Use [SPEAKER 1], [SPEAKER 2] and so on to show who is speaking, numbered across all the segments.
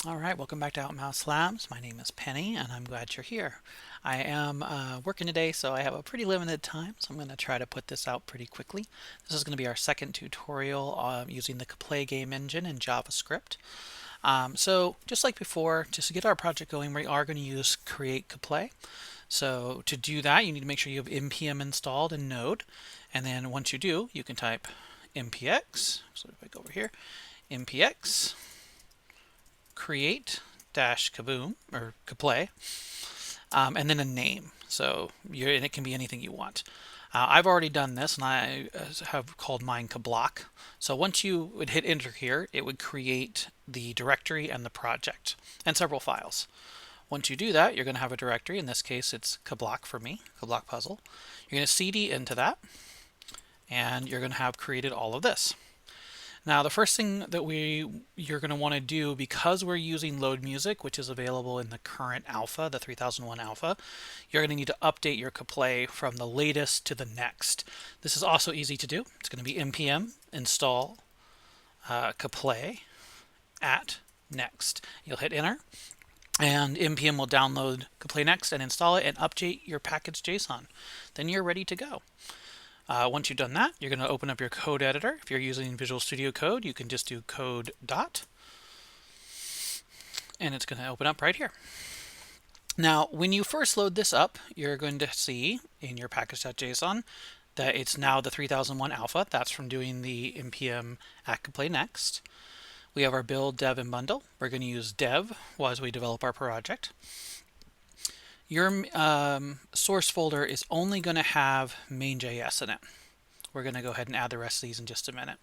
[SPEAKER 1] All right, welcome back to AutMouse Labs. My name is Penny, and I'm glad you're here. I am working today, so I have a pretty limited time, so I'm going to try to put this out pretty quickly. This is going to be our second tutorial using the Kaplay game engine in JavaScript. So just like before, just to get our project going, we are going to use Create Kaplay. So to do that, you need to make sure you have npm installed in Node, and then once you do, you can type npx. So if I go over here, npx create dash kaboom or kaplay, and then a name. So and it can be anything you want. I've already done this, and I have called mine kablock. So once you would hit enter here, it would create the directory and the project and several files. Once you do that, you're going to have a directory. In this case, it's kablock for me, kablock puzzle. You're going to cd into that, and you're going to have created all of this. Now, the first thing that you're going to want to do, because we're using load music, which is available in the current alpha, the 3001 alpha, you're going to need to update your Kaplay from the latest to the next. This is also easy to do. It's going to be npm install Kaplay at next. You'll hit enter, and npm will download Kaplay next and install it and update your package JSON. Then you're ready to go. Once you've done that, you're going to open up your code editor. If you're using Visual Studio Code, you can just do code dot, and it's going to open up right here. Now, when you first load this up, you're going to see in your package.json that it's now the 3001 alpha. That's from doing the npm at Kaplay next. We have our build, dev, and bundle. We're going to use dev as we develop our project. Your source folder is only going to have main.js in it. We're going to go ahead and add the rest of these in just a minute.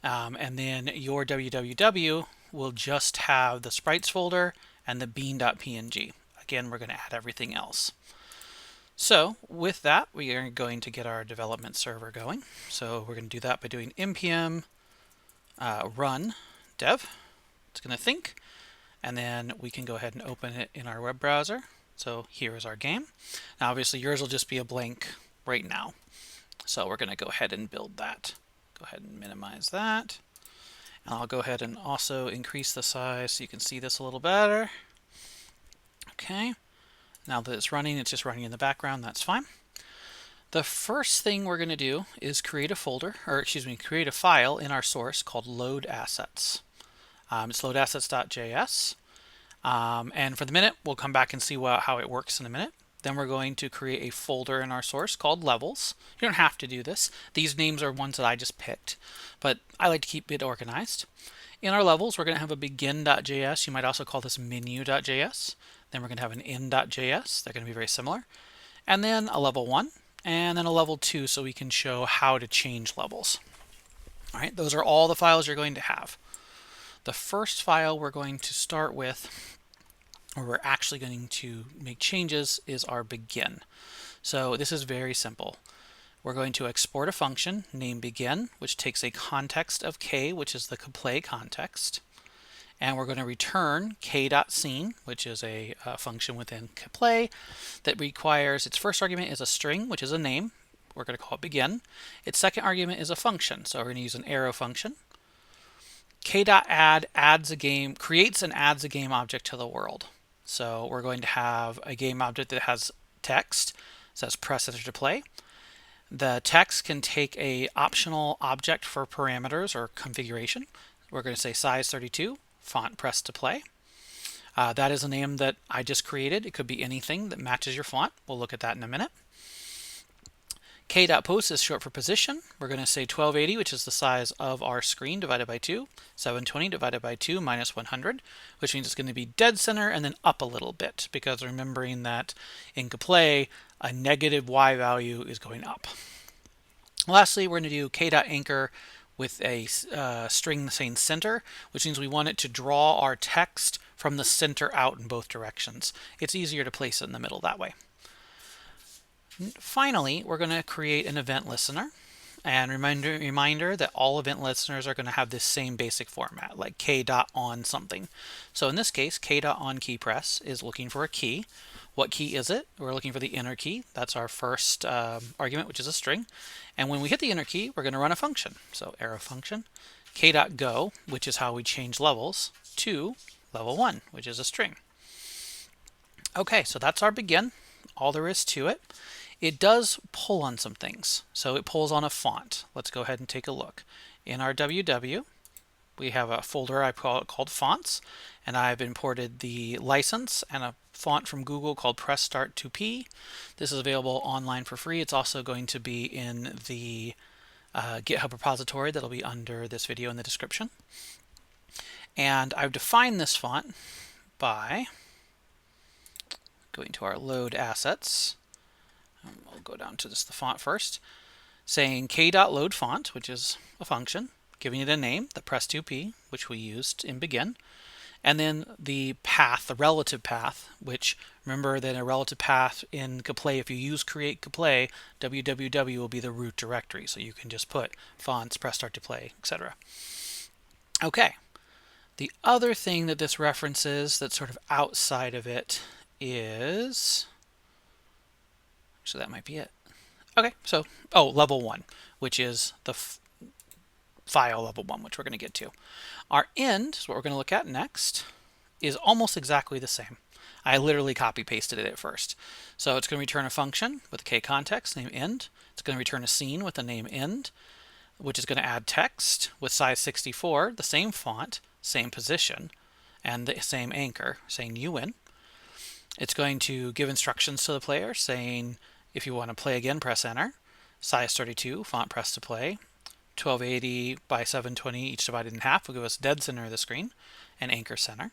[SPEAKER 1] And then your www will just have the sprites folder and the bean.png. Again, we're going to add everything else. So with that, we are going to get our development server going. So we're going to do that by doing npm run dev. It's going to think, and then we can go ahead and open it in our web browser. So here is our game. Now obviously yours will just be a blank right now. So we're going to go ahead and build that. Go ahead and minimize that. And I'll go ahead and also increase the size so you can see this a little better. Okay. Now that it's just running in the background, that's fine. The first thing we're going to do is create a folder, or excuse me, create a file in our source called load assets. It's loadassets.js. And for the minute, we'll come back and see how it works in a minute. Then we're going to create a folder in our source called levels. You don't have to do this. These names are ones that I just picked, but I like to keep it organized. In our levels, we're going to have a begin.js. You might also call this menu.js. Then we're going to have an in.js. They're going to be very similar. And then a level 1, and then a level 2 so we can show how to change levels. All right, those are all the files you're going to have. The first file we're going to start with, or we're actually going to make changes, is our begin. So this is very simple. We're going to export a function named begin, which takes a context of k, which is the Kaplay context. And we're going to return k.scene, which is a function within Kaplay that requires its first argument is a string, which is a name. We're going to call it begin. Its second argument is a function, so we're going to use an arrow function. K.add creates and adds a game object to the world. So we're going to have a game object that has text. It says press enter to play. The text can take a optional object for parameters or configuration. We're going to say size 32, font press to play. That is a name that I just created. It could be anything that matches your font. We'll look at that in a minute. K.post is short for position. We're going to say 1280, which is the size of our screen, divided by 2. 720 divided by 2 minus 100, which means it's going to be dead center and then up a little bit, because remembering that in Kaplay, a negative y value is going up. Lastly, we're going to do k.anchor with a string saying center, which means we want it to draw our text from the center out in both directions. It's easier to place it in the middle that way. Finally, we're going to create an event listener. And reminder that all event listeners are going to have this same basic format, like k.on something. So in this case, k.on key press is looking for a key. What key is it? We're looking for the inner key. That's our first argument, which is a string. And when we hit the inner key, we're going to run a function. So arrow function, k.go, which is how we change levels, to level 1, which is a string. Okay, so that's our begin. All there is to it. It does pull on some things. So it pulls on a font. Let's go ahead and take a look. In our WW, we have a folder I called fonts, and I've imported the license and a font from Google called Press Start 2P. This is available online for free. It's also going to be in the GitHub repository that'll be under this video in the description. And I've defined this font by going to our load assets. We'll go down to just the font first, saying k.load font, which is a function, giving it a name, the press2p, which we used in begin, and then the path, the relative path, which remember that a relative path in Kaplay, if you use create Kaplay, www will be the root directory, so you can just put fonts, press start to play, etc. Okay. The other thing that this references that's sort of outside of it is, so that might be it. Okay, so, level 1, which is the file level 1, which we're going to get to. Our end, is what we're going to look at next, is almost exactly the same. I literally copy pasted it at first. So it's going to return a function with a k context named end. It's going to return a scene with the name end, which is going to add text with size 64, the same font, same position, and the same anchor, saying you win. It's going to give instructions to the player saying, if you want to play again, press enter. Size 32, font press to play. 1280 by 720, each divided in half, will give us dead center of the screen and anchor center.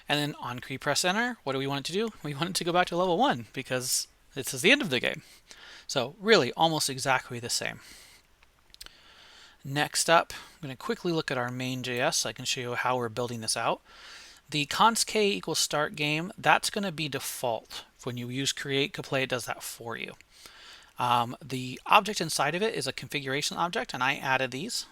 [SPEAKER 1] And then on key press enter, what do we want it to do? We want it to go back to level 1 because this is the end of the game. So really almost exactly the same. Next up, I'm going to quickly look at our main.js so I can show you how we're building this out. The const k equals start game, that's going to be default. When you use create Kaplay, it does that for you. The object inside of it is a configuration object, and I added these.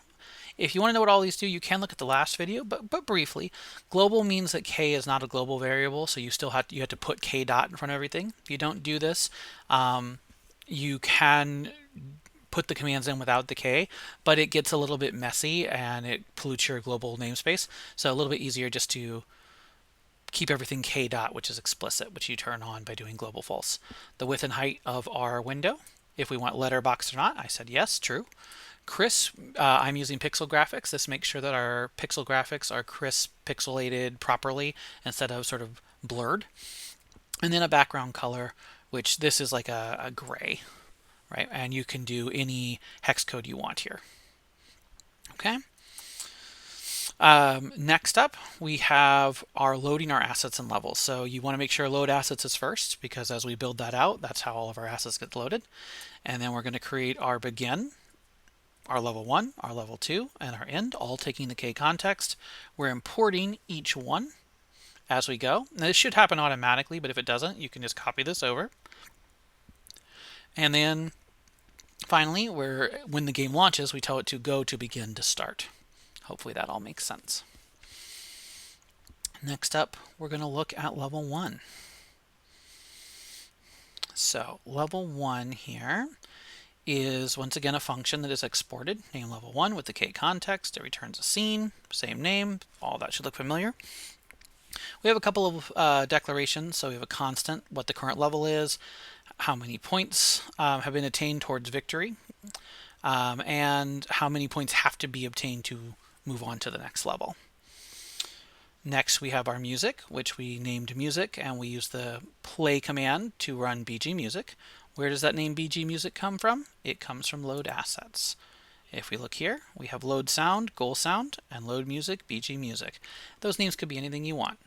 [SPEAKER 1] If you want to know what all these do, you can look at the last video, but briefly. Global means that k is not a global variable, so you have to put k dot in front of everything. If you don't do this, you can put the commands in without the k, but it gets a little bit messy and it pollutes your global namespace. So a little bit easier just to keep everything k dot, which is explicit, which you turn on by doing global false. The width and height of our window, if we want letterbox or not, I said yes, true. Crisp, I'm using pixel graphics. This makes sure that our pixel graphics are crisp, pixelated properly instead of sort of blurred. And then a background color, which this is like a gray, right? And you can do any hex code you want here. Okay. Next up, we have our loading our assets and levels. So you want to make sure load assets is first, because as we build that out, that's how all of our assets get loaded. And then we're going to create our begin, our level 1, our level 2, and our end, all taking the k context. We're importing each one as we go. Now, this should happen automatically, but if it doesn't, you can just copy this over. And then finally, when the game launches, we tell it to go to begin to start. Hopefully that all makes sense. Next up, we're going to look at level 1. So level 1 here is once again a function that is exported, name level 1 with the k context. It returns a scene, same name, all that should look familiar. We have a couple of declarations. So we have a constant, what the current level is, how many points have been attained towards victory, and how many points have to be obtained to move on to the next level. Next, we have our music, which we named music, and we use the play command to run BG music. Where does that name BG music come from? It comes from load assets. If we look here, we have load sound, goal sound, and load music, BG music. Those names could be anything you want,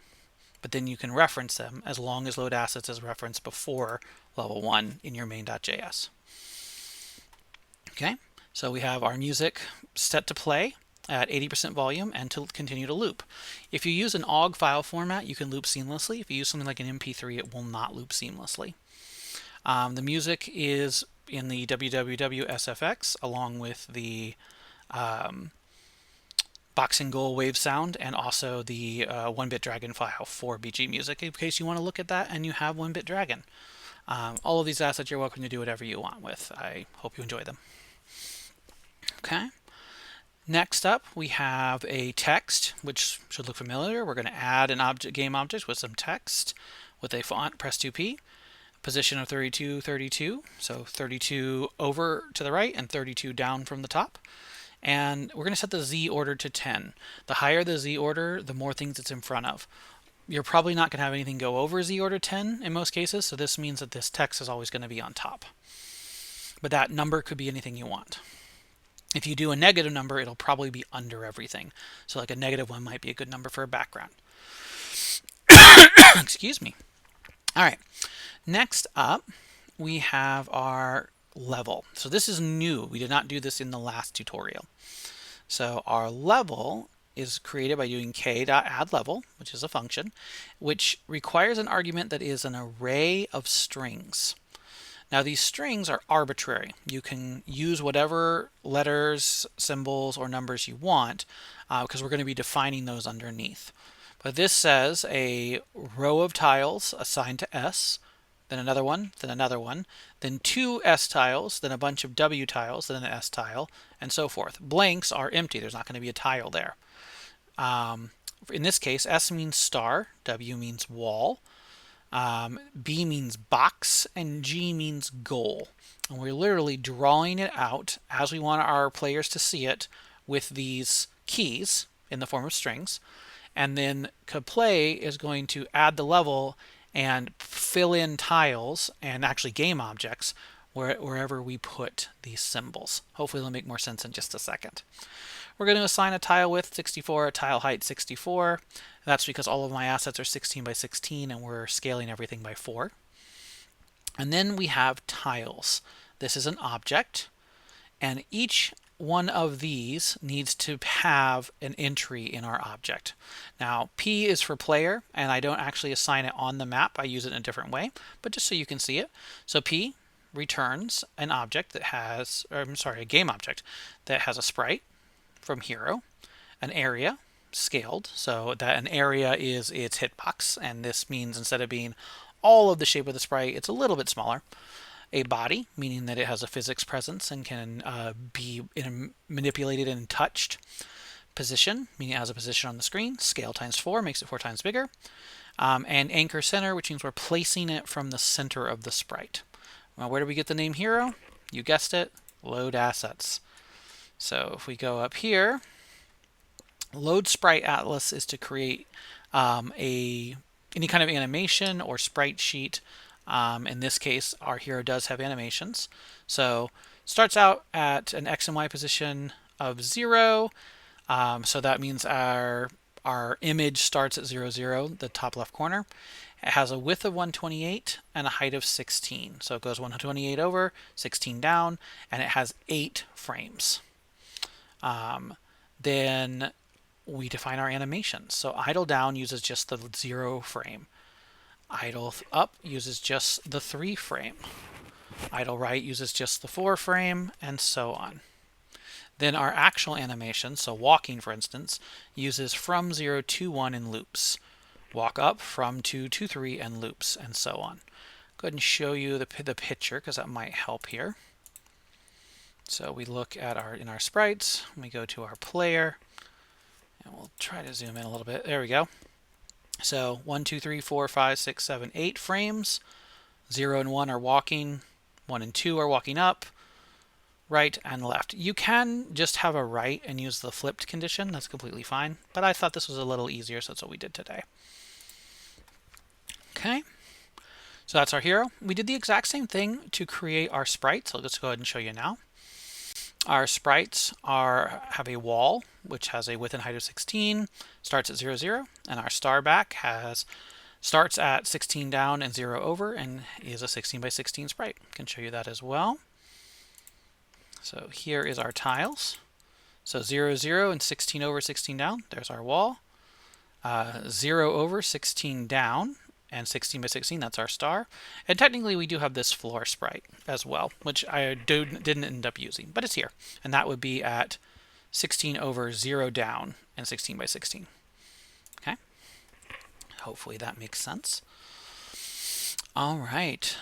[SPEAKER 1] but then you can reference them as long as load assets is referenced before level 1 in your main.js. Okay, so we have our music set to play at 80% volume and to continue to loop. If you use an OGG file format, you can loop seamlessly. If you use something like an MP3, it will not loop seamlessly. The music is in the www.sfx along with the boxing goal wave sound and also the 1-bit dragon file for BG music in case you want to look at that and you have 1-bit dragon. All of these assets you're welcome to do whatever you want with. I hope you enjoy them. Okay. Next up, we have a text, which should look familiar. We're going to add an object, game object with some text with a font, press 2P. Position of 32, 32. So 32 over to the right and 32 down from the top. And we're going to set the Z order to 10. The higher the Z order, the more things it's in front of. You're probably not going to have anything go over Z order 10 in most cases, so this means that this text is always going to be on top. But that number could be anything you want. If you do a negative number, it'll probably be under everything. So like a -1 might be a good number for a background. Excuse me. All right. Next up, we have our level. So this is new. We did not do this in the last tutorial. So our level is created by doing k.addLevel, which is a function, which requires an argument that is an array of strings. Now these strings are arbitrary. You can use whatever letters, symbols, or numbers you want because we're going to be defining those underneath. But this says a row of tiles assigned to S, then another one, then two S tiles, then a bunch of W tiles, then an S tile, and so forth. Blanks are empty. There's not going to be a tile there. In this case, S means star, W means wall, B means box, and G means goal. And we're literally drawing it out as we want our players to see it with these keys in the form of strings. And then Kaplay is going to add the level and fill in tiles and actually game objects wherever we put these symbols. Hopefully it'll make more sense in just a second. We're going to assign a tile width 64, a tile height 64. That's because all of my assets are 16 by 16 and we're scaling everything by 4. And then we have tiles. This is an object, and each one of these needs to have an entry in our object. Now, P is for player, and I don't actually assign it on the map. I use it in a different way, but just so you can see it. So P returns an object that has, or I'm sorry, a game object that has a sprite from hero, an area scaled, so that an area is its hitbox, and this means instead of being all of the shape of the sprite, it's a little bit smaller. A body, meaning that it has a physics presence and can be manipulated and touched. Position, meaning it has a position on the screen. Scale times 4 makes it 4 times bigger. And anchor center, which means we're placing it from the center of the sprite. Well, where do we get the name hero? You guessed it, load assets. So if we go up here, load sprite atlas is to create any kind of animation or sprite sheet. In this case, our hero does have animations. So starts out at an X and Y position of 0. So that means our image starts at 0, 0, the top left corner. It has a width of 128 and a height of 16. So it goes 128 over, 16 down, and it has 8 frames. Then we define our animations. So idle down uses just the 0 frame. Idle up uses just the 3 frame. Idle right uses just the 4 frame, and so on. Then our actual animation, so walking for instance, uses from 0 to 1 in loops. Walk up from 2 to 3 and loops, and so on. Go ahead and show you the picture because that might help here. So we look at in our sprites, we go to our player, and we'll try to zoom in a little bit. There we go. So 1, 2, 3, 4, 5, 6, 7, 8 frames. 0 and 1 are walking. 1 and 2 are walking up, right, and left. You can just have a right and use the flipped condition. That's completely fine. But I thought this was a little easier, so that's what we did today. Okay. So that's our hero. We did the exact same thing to create our sprites. So let's go ahead and show you now. Our sprites have a wall, which has a width and height of 16, starts at 0, 0, and our star back starts at 16 down and 0 over, and is a 16 by 16 sprite. I can show you that as well. So here is our tiles. So 0, 0, and 16 over, 16 down. There's our wall. 0 over, 16 down, and 16 by 16, that's our star. And technically we do have this floor sprite as well, which I didn't end up using, but it's here. And that would be at 16 over, 0 down, and 16 by 16. Okay. Hopefully that makes sense. All right.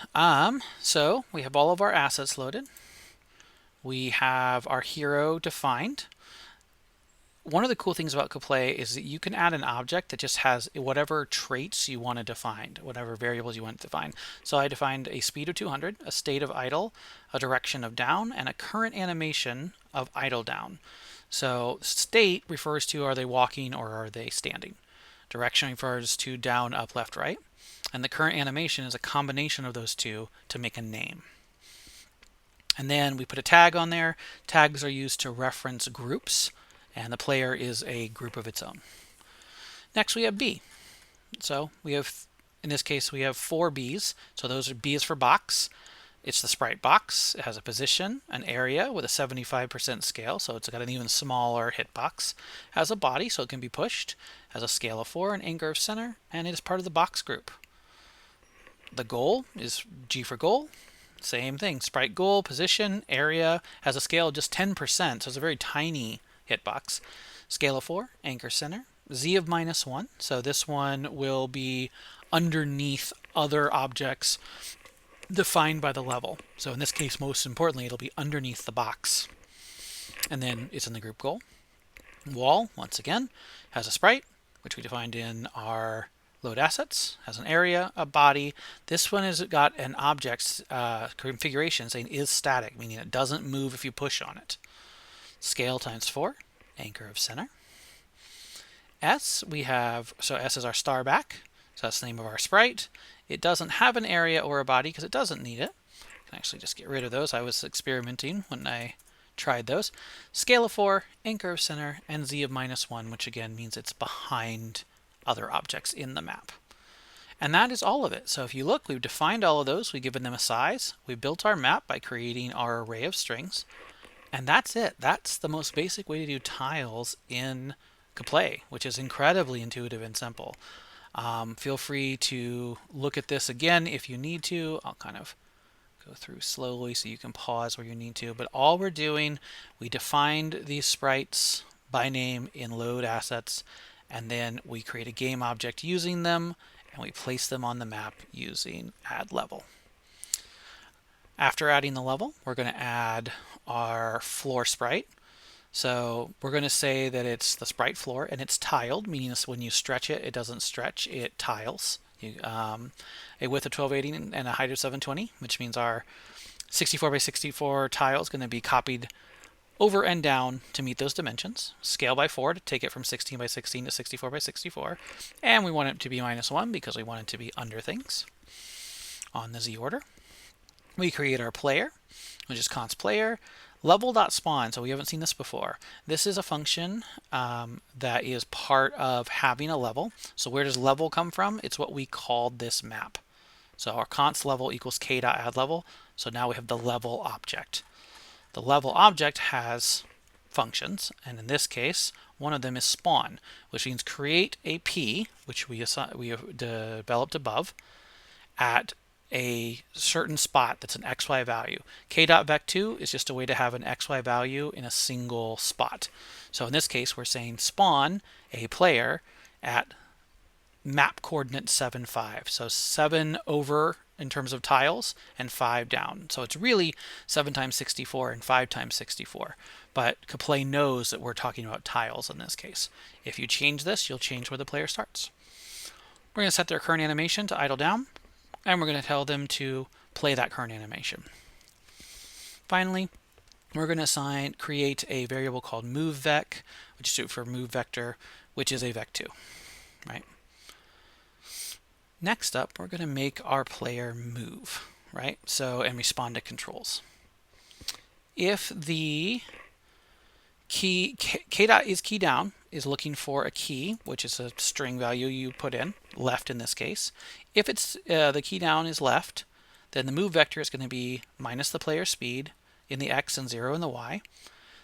[SPEAKER 1] So we have all of our assets loaded. We have our hero defined. one of the cool things about Kaplay is that you can add an object that just has whatever traits you want to define, whatever variables you want to define. So I defined a speed of 200, a state of idle, a direction of down, and a current animation of idle down. So state refers to are they walking or are they standing. Direction refers to down, up, left, right. And the current animation is a combination of those two to make a name. And then we put a tag on there. Tags are used to reference groups, and the player is a group of its own. Next we have B. So we have, in this case, we have 4 Bs. So those are B is for box. It's the Sprite box. It has a position, an area with a 75% scale, so it's got an even smaller hitbox. It has a body, so it can be pushed. It has a scale of 4, an anchor of center, and it is part of the box group. The goal is G for goal. Same thing, Sprite goal, position, area, has a scale of just 10%, so it's a very tiny hitbox. Scale of 4, anchor center, Z of -1, so this one will be underneath other objects defined by the level. So in this case, most importantly, it'll be underneath the box. And then it's in the group goal. Wall, once again, has a sprite, which we defined in our load assets, has an area, a body. This one has got an object configuration saying is static, meaning it doesn't move if you push on it. Scale times 4, anchor of center. S, we have, so S is our star back, so that's the name of our sprite. It doesn't have an area or a body because it doesn't need it. I can actually just get rid of those. I was experimenting when I tried those. Scale of 4, anchor of center, and Z of -1, which again means it's behind other objects in the map. And that is all of it. So if you look, we've defined all of those. We've given them a size. We built our map by creating our array of strings. And that's it. That's the most basic way to do tiles in Kaplay, which is incredibly intuitive and simple. Feel free to look at this again if you need to. I'll kind of go through slowly so you can pause where you need to. But all we're doing, we defined these sprites by name in load assets, and then we create a game object using them, and we place them on the map using add level. After adding the level, we're going to add our floor sprite. So we're going to say that it's the sprite floor and it's tiled, meaning when you stretch it, it doesn't stretch, it tiles. A width of 1280 and a height of 720, which means our 64 by 64 tile is going to be copied over and down to meet those dimensions. Scale by 4 to take it from 16 by 16 to 64 by 64. And we want it to be -1 because we want it to be under things on the Z order. We create our player, which is const player. Level.spawn, so we haven't seen this before. This is a function that is part of having a level. So where does level come from? It's what we called this map. So our const level equals k.addLevel. So now we have the level object. The level object has functions, and in this case, one of them is spawn, which means create a p, which we have developed above, at a certain spot that's an xy value. K.vec2 is just a way to have an xy value in a single spot. So in this case, we're saying spawn a player at map coordinate 7, 5. So 7 over in terms of tiles and 5 down. So it's really 7 times 64 and 5 times 64. But Kaplay knows that we're talking about tiles in this case. If you change this, you'll change where the player starts. We're going to set their current animation to idle down, and we're going to tell them to play that current animation. Finally, we're going to create a variable called moveVec, which is short for move vector, which is a vec2, right? Next up, we're going to make our player move, right? So, and respond to controls. If the key k.dot is key down is looking for a key, which is a string value you put in, left in this case. If it's the key down is left, then the move vector is going to be minus the player speed in the x and 0 in the y.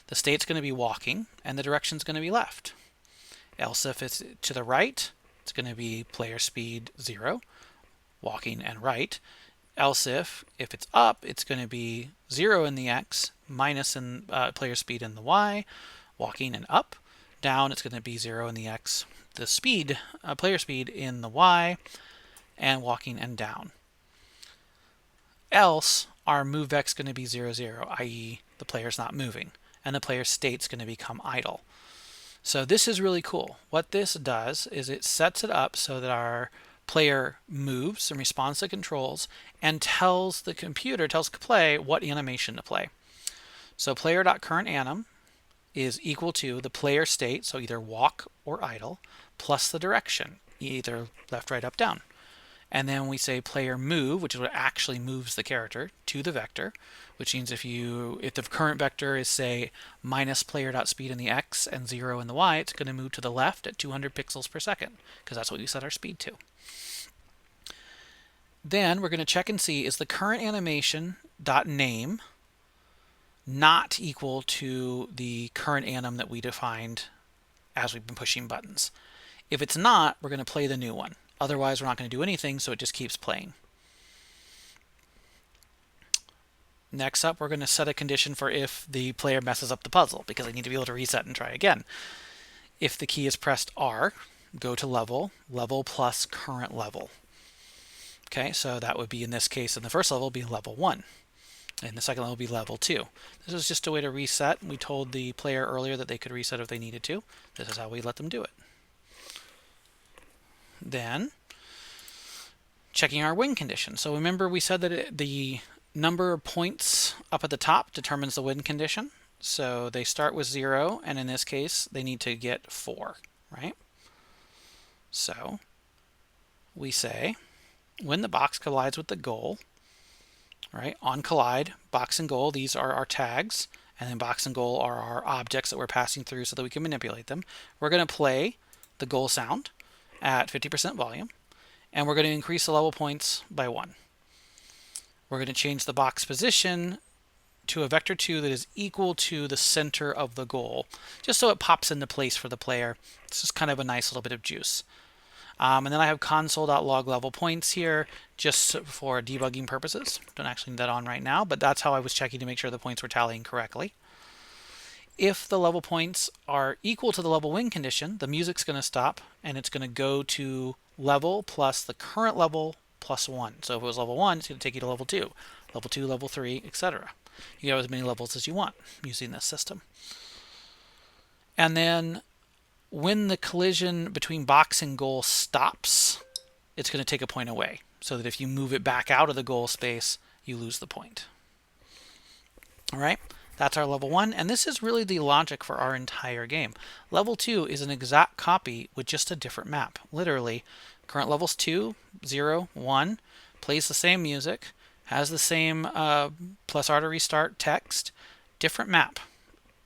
[SPEAKER 1] The state's going to be walking, and the direction's going to be left. Else if it's to the right, it's going to be player speed 0, walking and right. Else if it's up, it's going to be 0 in the x, minus in player speed in the y, walking and up. Down, it's going to be 0 in the x, the speed, player speed in the y, and walking and down. Else, our move vec is going to be 0, 0, i.e. the player's not moving, and the player's state's going to become idle. So this is really cool. What this does is it sets it up so that our player moves and responds to controls and tells the computer, tells Kaplay what animation to play. So player.currentAnim is equal to the player state, so either walk or idle, plus the direction, either left, right, up, down. And then we say player move, which is what actually moves the character to the vector, which means if the current vector is, say, minus player.speed in the x and 0 in the y, it's going to move to the left at 200 pixels per second, because that's what we set our speed to. Then we're going to check and see, is the current animation.name not equal to the current anim that we defined as we've been pushing buttons? If it's not, we're going to play the new one. Otherwise, we're not going to do anything, so it just keeps playing. Next up, we're going to set a condition for if the player messes up the puzzle, because I need to be able to reset and try again. If the key is pressed R, go to level, level plus current level. Okay, so that would be, in this case, in the first level, be level 1. And the second level will be level 2. This is just a way to reset. We told the player earlier that they could reset if they needed to. This is how we let them do it. Then, checking our win condition. So remember we said that the number of points up at the top determines the win condition. So they start with 0, and in this case, they need to get 4, right? So we say, when the box collides with the goal, right, on collide, box and goal, these are our tags, and then box and goal are our objects that we're passing through so that we can manipulate them. We're going to play the goal sound at 50% volume, and we're going to increase the level points by 1. We're going to change the box position to a vector 2 that is equal to the center of the goal, just so it pops into place for the player. This is kind of a nice little bit of juice. And then I have console.log level points here just for debugging purposes. Don't actually need that on right now, but that's how I was checking to make sure the points were tallying correctly. If the level points are equal to the level win condition, the music's going to stop, and it's going to go to level plus the current level plus 1. So if it was level 1, it's going to take you to level 2, level 3, etc. You have as many levels as you want using this system. And then when the collision between box and goal stops, it's going to take a point away, so that if you move it back out of the goal space, you lose the point. All right? That's our level 1, and this is really the logic for our entire game. Level 2 is an exact copy with just a different map. Literally, current level's 2, 0, 1, plays the same music, has the same plus R to restart text, different map.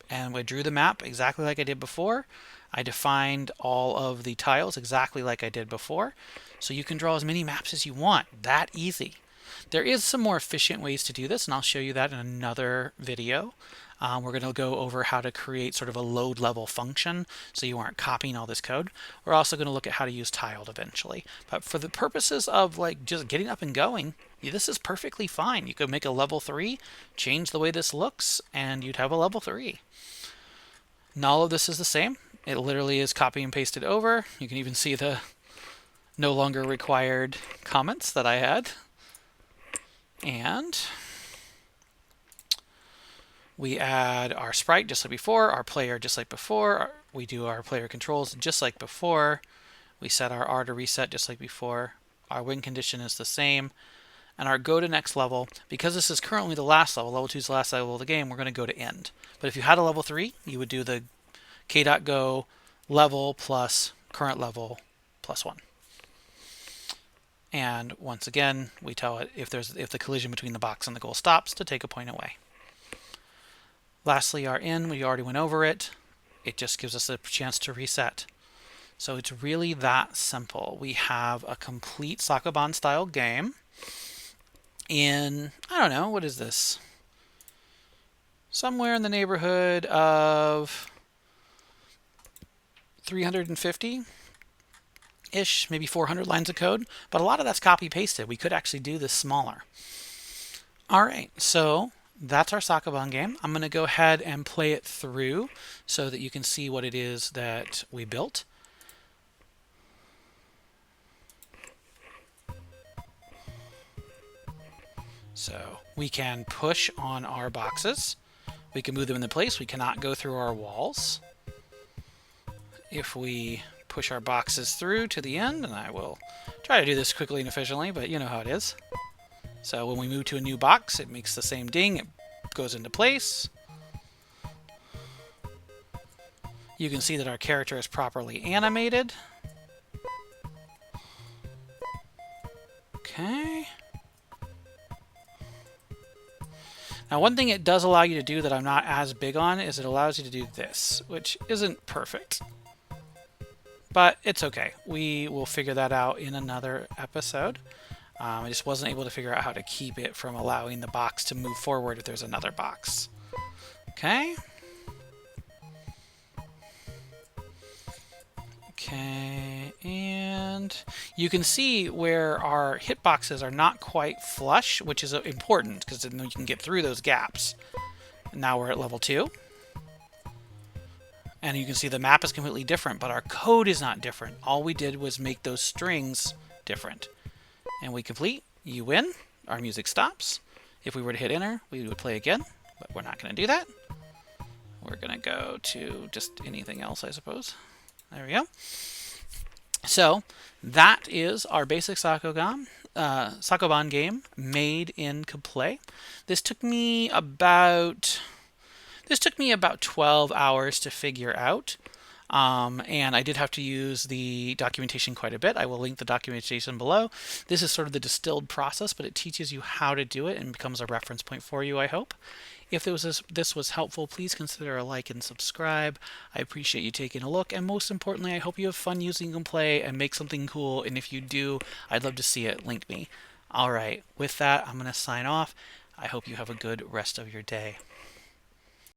[SPEAKER 1] And we drew the map exactly like I did before. I defined all of the tiles exactly like I did before. So you can draw as many maps as you want. That easy. There is some more efficient ways to do this, and I'll show you that in another video. We're going to go over how to create sort of a load level function so you aren't copying all this code. We're also going to look at how to use tiled eventually. But for the purposes of like just getting up and going, this is perfectly fine. You could make a level 3, change the way this looks, and you'd have a level 3. And all of this is the same. It literally is copy and pasted over. You can even see the no longer required comments that I had. And we add our sprite just like before, our player just like before. We do our player controls just like before. We set our R to reset just like before. Our win condition is the same. And our go to next level, because this is currently the last level, level 2 is the last level of the game, we're going to go to end. But if you had a level 3, you would do the k.go level plus current level plus 1. And once again, we tell it if the collision between the box and the goal stops, to take a point away. Lastly, our in, we already went over it. It just gives us a chance to reset. So it's really that simple. We have a complete Sakoban style game in, I don't know, what is this? Somewhere in the neighborhood of 350-ish, maybe 400 lines of code, but a lot of that's copy-pasted. We could actually do this smaller. All right, so that's our Sakoban game. I'm going to go ahead and play it through so that you can see what it is that we built. So we can push on our boxes. We can move them into place. We cannot go through our walls. if we push our boxes through to the end, and I will try to do this quickly and efficiently, but you know how it is. So when we move to a new box, it makes the same ding, it goes into place. You can see that our character is properly animated. Okay. Now, one thing it does allow you to do that I'm not as big on is it allows you to do this, which isn't perfect. But it's okay. We will figure that out in another episode. I just wasn't able to figure out how to keep it from allowing the box to move forward if there's another box. Okay. Okay, and you can see where our hitboxes are not quite flush, which is important because then you can get through those gaps. And now we're at level 2. And you can see the map is completely different, but our code is not different. All we did was make those strings different. And we complete, you win, our music stops. If we were to hit enter, we would play again, but we're not going to do that. We're going to go to just anything else, I suppose. There we go. So that is our basic Sakoban game made in Kaplay. This took me about 12 hours to figure out. And I did have to use the documentation quite a bit. I will link the documentation below. This is sort of the distilled process, but it teaches you how to do it and becomes a reference point for you, I hope. If this was helpful, please consider a like and subscribe. I appreciate you taking a look, and most importantly, I hope you have fun using Kaplay and make something cool, and if you do, I'd love to see it. Link me. All right, with that, I'm going to sign off. I hope you have a good rest of your day.